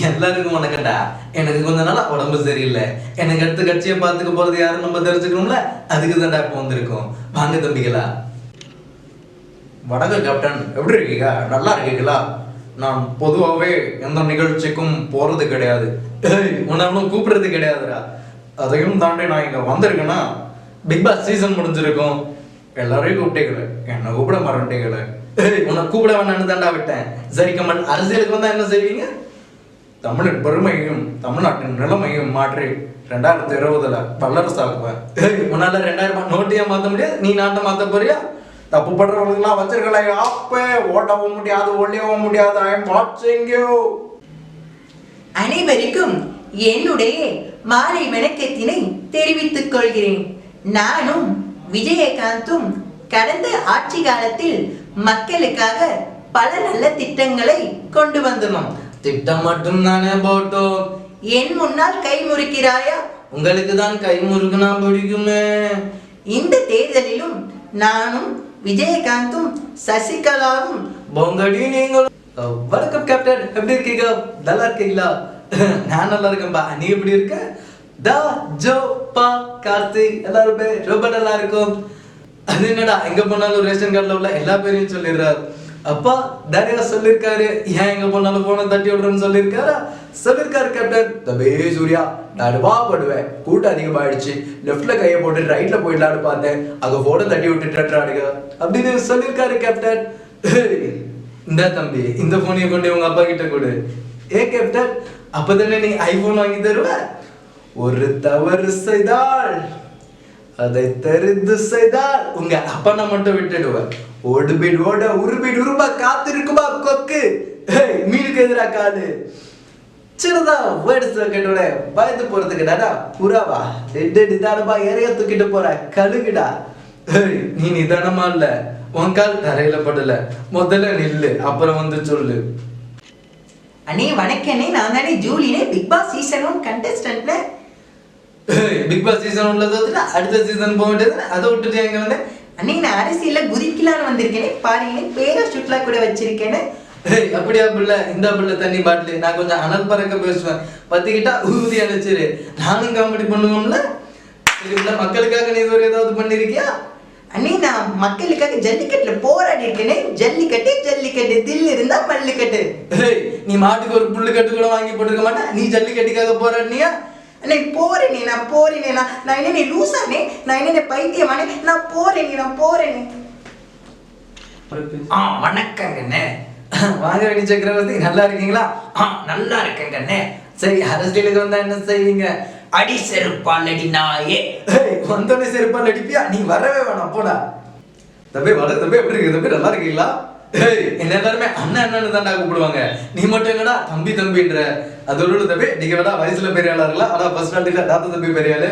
எல்லாருக்கும் வணக்கம்டா. எனக்கு கொஞ்ச நாளா உடம்பு சரியில்லை. எனக்கு அடுத்த கட்சியை பார்த்துக்க போறது யாரும் நம்ம தெரிஞ்சுக்கணும்ல, அதுக்கு தான்டா இப்போ வந்திருக்கோம். வாங்க தம்பிகளா. வணக்கம் கேப்டன், எப்படி இருக்கீங்க? நல்லா இருக்கீங்களா? நான் பொதுவாகவே எந்த நிகழ்ச்சிக்கும் போறது கிடையாது. உன்னை அவனும் கூப்பிடுறது கிடையாதுடா. அதையும் தாண்டி நான் இங்க வந்திருக்கேன்னா, பிக் பாஸ் சீசன் முடிஞ்சிருக்கும். எல்லாரையும் கூப்பிட்டீங்களே, என்னை கூப்பிட மறந்துட்டீங்களே. உன்னை கூப்பிட வேணான்னு தாண்டா விட்டேன். சரி கமல், அரசியலுக்கு வந்தா என்ன செய்வீங்க? தமிழின் பெருமையும் தமிழ்நாட்டின் நிலைமையும் மாற்றி 2020 வல்லரசாக்குவேன். உன்னால 2000 நோட்டியா மாத்த முடியாது, நீ நாட்டை மாத்த போறியா? தப்பு பண்றவங்களுக்குலாம் வச்சிருக்கல அப்பே ஓட்டவும் முடியாது, ஒளியவும் முடியாது. ஐ எம் வாட்சிங் யூ. அனைவருக்கும் என்னுடைய மாலை வணக்கத்தினை தெரிவித்துக் கொள்கிறேன். நானும் விஜயகாந்தும் கடந்த ஆட்சி காலத்தில் மக்களுக்காக பல நல்ல திட்டங்களை கொண்டு வந்துள்ளோம். திட்டம் மட்டும் தானே போட்டோம். என் முன்னால் கை முறுக்கிறாயா? உங்களுக்கு தான் கை முறுக்குனா பிடிக்குமே. இந்த தேர்தலிலும் நானும் விஜயகாந்தும் சசிகலாவும் பொங்கடி நீங்களும். வணக்கம் கேப்டன், எப்படி இருக்கீங்க? நல்லா இருக்கீங்களா? நான் நல்லா இருக்கேன்பா. நீ எப்படி இருக்க? தா ஜோ பா கார்த்தி எல்லாருமே ரொம்ப நல்லா இருக்கும். அது என்னடா, எங்க போனாலும் ரேஷன் கார்டுல உள்ள எல்லா பேரையும் சொல்லிடுறாரு. அப்பா நிறைய சொல்லிருக்காரு, ஏன் எங்க போனாலும் போன தட்டி விடுறேன்னு சொல்லிருக்காரா? சொல்லிருக்காரு கேப்டன். தம்பி சூர்யா, நடுவா படுவேன், கூட்டம் அதிகமாயிடுச்சு, லெஃப்ட்ல கையை போட்டு ரைட்ல போயிடலான்னு பார்த்தேன், அங்க போட தட்டி விட்டுட்டாடுங்க அப்படின்னு சொல்லிருக்காரு கேப்டன். இந்த தம்பி, இந்த போனையை கொண்டு உங்க அப்பா கிட்ட கொடு. ஏ கேப்டன், அப்பதானே நீ ஐபோன் வாங்கி தருவ? ஒரு தவறு செய்தால், அதை தெரிந்து செய்தால் உங்க அப்பனை மட்டும் விட்டுடுவேன். ஓடுபிடோட உருபிடு உருபா காத்திருக்குமா கொக்கு. மீனுக்கு எதிரா காடு சின்னதா வேர்டு கேட்டோட பயந்து போறதுக்கு டாடா புறாவா நிதானமா இறைய தூக்கிட்டு போற கழுகுடா. நீ நிதானமா இல்ல, உன் கால் தரையில படல. முதல்ல நில்லு, அப்புறம் வந்து சொல்லு. அண்ணே வணக்கண்ணே, நான் தானே ஜூலினே, பிக் பாஸ் சீசன் 1 கண்டஸ்டன்ட்ல. பிக் பாஸ் சீசன் உள்ள தோத்துட்டா அடுத்த சீசன் போக வேண்டியது. அதை விட்டுட்டு எங்க வந்து அண்ணே நான் அரசியல்ல குதிக்கலான்னு வந்திருக்கேனே, பாருங்கண்ணே பேரை சுற்றுலா கூட வச்சிருக்கேன்னு. அப்படியா பிள்ளை? இந்த பிள்ளை தண்ணி பாட்டில். நான் கொஞ்சம் அனல் பறக்க பேசுவேன், பத்திக்கிட்டா ஊதி அழைச்சிரு. நானும் காமெடி பண்ணுவோம்ல. மக்களுக்காக நீ ஒரு ஏதாவது பண்ணிருக்கியா? அண்ணே நான் மக்களுக்காக ஜல்லிக்கட்டுல போராடி இருக்கேனே. ஜல்லிக்கட்டு ஜல்லிக்கட்டு, தில் இருந்தா மல்லுக்கட்டு. நீ மாட்டுக்கு ஒரு புல்லு கட்டு கூட வாங்கி போட்டுருக்க மாட்டேன், நீ ஜல்லிக்கட்டுக்காக போராடினியா? அண்ணே போறேனே, நான் போறேனே. நான் என்ன லூசானே? நான் என்ன பைத்தியமானே? நான் போறேனே, நான் போறேனே. வணக்கங்கண்ணே. வாங்க வேணி சக்கரவர்த்தி, நல்லா இருக்கீங்களா? நல்லா இருக்கேங்கண்ணே. சரி, அரசியலுக்கு வந்தா என்ன செய்வீங்க? அடி செருப்பால் அடி நாயே. வந்தோடனே செருப்பால் அடிப்பியா? நீ வரவே வேணாம், போடா. தம்பி வர தம்பி, எப்படி இருக்கு தம்பி? நல்லா இருக்கீங்களா? என்ன எல்லாருமே அண்ணன் அண்ணன்னு தாண்டா கூப்பிடுவாங்க. நீ மட்டும் என்னடா தம்பி தம்பின்ற? அதோட தம்பி, நீங்க வேணா வயசுல பெரிய ஆளா இருக்கலாம், ஆனா ஃபர்ஸ்ட் ஸ்டாண்டிங்ல தாத்தா தம்பி பெரிய ஆளு.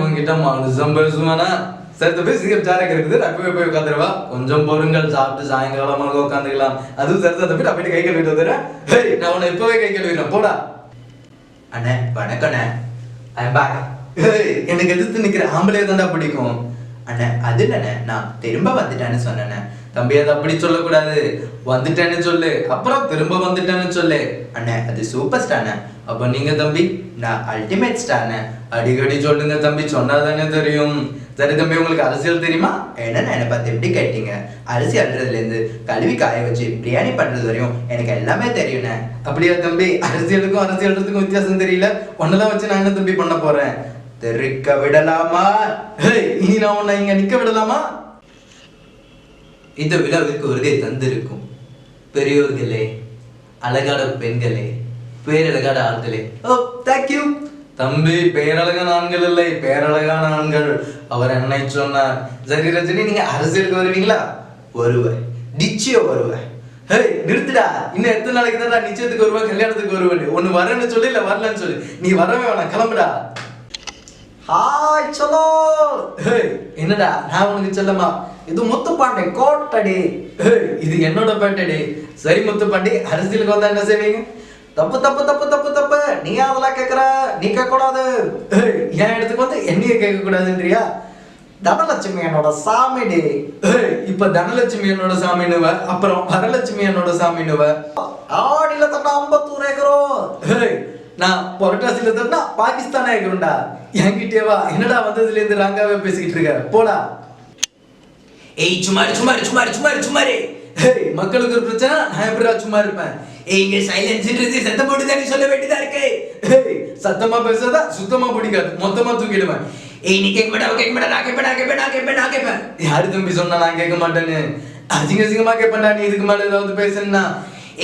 உங்ககிட்ட மனுஷம் பேசுவானா? சரி தம்பி, சீக்கிரம் சாரக்கு இருக்குது, அப்பவே போய் உட்காந்துருவா. கொஞ்சம் பொருங்கள், சாப்பிட்டு சாயங்காலமாக உட்காந்துக்கலாம். அதுவும் சரிதான் தம்பி, நான் போயிட்டு கை கழுவிட்டு வந்துடுறேன். நான் உன்னை இப்பவே கை கழுவிடுறேன், போடா. அண்ணே வணக்கண்ணே. எனக்கு எதிர்த்து நிக்கிற ஆம்பளைய தாண்டா பிடிக்கும். அண்ணே அது இல்லண்ணே, நான் திரும்ப வந்துட்டேன்னு சொன்னேண்ணே. தம்பி அதை அப்படி சொல்லக்கூடாது, வந்துட்டேன்னு சொல்லு, அப்புறம் திரும்ப வந்துட்டேன்னு சொல்லு. அண்ணே அது சூப்பர் ஸ்டார்ண்ணே. அப்ப நீங்க தம்பி? நான் அல்டிமேட் ஸ்டார்ண்ணே. அடிக்கடி சொல்லுங்க தம்பி, சொன்னாதானே தெரியும். சரி தம்பி, உங்களுக்கு அரசியல் தெரியுமா? என்னண்ணே என்னை பார்த்து எப்படி கேட்டீங்க? அரிசி அல்றதுலேருந்து கழுவி காய வச்சு பிரியாணி பண்றது வரையும் எனக்கு எல்லாமே தெரியுண்ணே. அப்படியா தம்பி? அரசியலுக்கும் அரசியலுக்கும் வித்தியாசம் தெரியல. ஒன்னெல்லாம் வச்சு நான் என்ன தம்பி பண்ண போறேன்? தெருக்க விடலாமா? இனி நான் உன்னை இங்க நிக்க விடலாமா? இந்த விழாவிற்கு உறுதியை தந்திருக்கும் பெரியோர்களே, அழகான பெண்களே, பேரழகான ஆண்களே. ஓ தேங்க்யூ தம்பி. பேரழகான ஆண்கள் இல்லை, பேரழகான ஆண்கள். அவர் என்னை சொன்னார். சரி ரஜினி, நீங்க அரசியலுக்கு வருவீங்களா? வருவேன், நிச்சயம் வருவேன். நிறுத்துடா. இன்னும் எத்தனை நாளைக்கு தான் நிச்சயத்துக்கு வருவேன், கல்யாணத்துக்கு வருவேன்? ஒண்ணு வரேன்னு சொல்லி, இல்ல வரலன்னு சொல்லி. நீ வரவே வேணாம், கிளம்புடா. ஹாய் சலோ. என்னடா நான் உனக்கு செல்லமா? இது முத்துப்பாண்டி கோட்டடி. இது என்னோட பேட்டடி. சரி முத்துப்பாண்டி, அரசியலுக்கு வந்தா என்ன செய்வீங்க? தப்பு தப்பு தப்பு தப்பு தப்பு. நீ அதெல்லாம் கேட்குற, நீ கேட்கக்கூடாது. என் இடத்துக்கு வந்து என்னைய கேட்க கூடாதுன்றியா? தனலட்சுமி என்னோட சாமிடி. இப்ப தனலட்சுமி என்னோட சாமின்னுவ, அப்புறம் வரலட்சுமி என்னோட சாமின்னுவ. ஆடியில தட்ட 54 ஏக்கரும் நான் பொரட்டாசில தட்டினா பாகிஸ்தானா இருக்கிறோம்டா. என்கிட்டே வா, என்னடா வந்ததுல இருந்து ராங்காவே பேசிக்கிட்டு இருக்க, போடா. ஏய் சுமாரு சுமாரு சுமாரு சுமாரு சுமாரு. ஹேய், மக்களுக்கு ஒரு பிரச்சனை, நான் எப்படிடா சும்மா இருப்பேன்? ஏய் இங்க சைலன்ஸ்ன்றது சத்தம் போட்டு தானே சொல்ல வேண்டியதா இருக்கு. ஹேய், சத்தமா பேசாதா சுத்தமா பிடிக்காது, மொத்தமா தூக்கிடுவேன். ஏய் நீ கேட்க மாட்டா கேட்க மாட்டா, நான் கேட்பேன் நான் கேட்பேன் நான் கேட்பேன் நான் கேட்பேன். யாரு தம்பி சொன்னா நான் கேட்க மாட்டேன்னு? அசிங்க அசிங்கமா கேட்பேன்டா நீ இதுக்கு மேல ஏதாவது பேசுனா.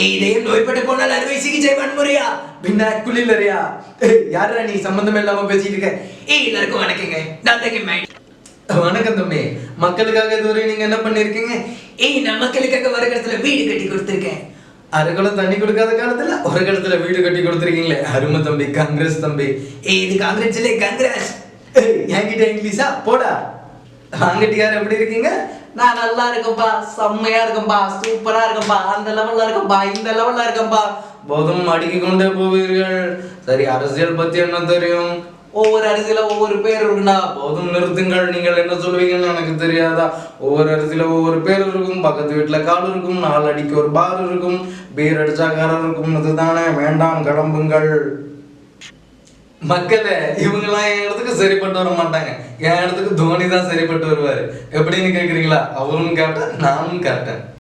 ஏய் இதயம் நோய்பட்டு போனால் அறுவை சிகிச்சை வன்முறையா? பின்ன குளிலறியா? யாரா நீ சம்பந்தமே இல்லாம பேசிட்டு இருக்க? ஏய் எல்லாருக்கும் வணக்கங்க, நான் தான் மேன். வணக்கம் தம்பி. மக்களுக்காக இதுவரை நீங்க என்ன பண்ணிருக்கீங்க? ஏய் நான் மக்களுக்காக வருகிறதுல வீடு கட்டி கொடுத்துருக்கேன். அரைக்குளம் தண்ணி கொடுக்காத காலத்துல ஒரு காலத்துல வீடு கட்டி கொடுத்துருக்கீங்களே, அருமை தம்பி, காங்கிரஸ் தம்பி. ஏய் இது காங்கிரஸ் இல்ல காங்கிரஸ். என்கிட்ட இங்கிலீஷா, போடா. வாங்கட்டியார் எப்படி இருக்கீங்க? நான் நல்லா இருக்கேன்பா, செம்மையா இருக்கேன்பா, சூப்பரா இருக்கேன்பா, அந்த லெவல்ல இருக்கேன்பா, இந்த லெவல்ல இருக்கேன்பா. போதும் அடுக்கி கொண்டே போவீர்கள். சரி, அரசியல் பத்தி என்ன தெரியும்? ஒவ்வொரு அரசியல ஒவ்வொரு பேர் இருக்குண்ணா. போதும் நிறுத்துங்கள். நீங்கள் என்ன சொல்வீங்கன்னு எனக்கு தெரியாதா? ஒவ்வொரு அரசியல ஒவ்வொரு பேர் இருக்கும். பக்கத்து வீட்டுல கால் இருக்கும், 4 அடிக்கு ஒரு பார் இருக்கும், பீர் அடிச்சா காரம் இருக்கும். இதுதானே, வேண்டாம் கிளம்புங்கள். மக்களே, இவங்கெல்லாம் என் இடத்துக்கு சரிப்பட்டு வர மாட்டாங்க. என் இடத்துக்கு தோனி தான் சரிப்பட்டு வருவாரு. எப்படின்னு கேக்குறீங்களா? அவரும் கேப்டன், நானும் கேப்டன்.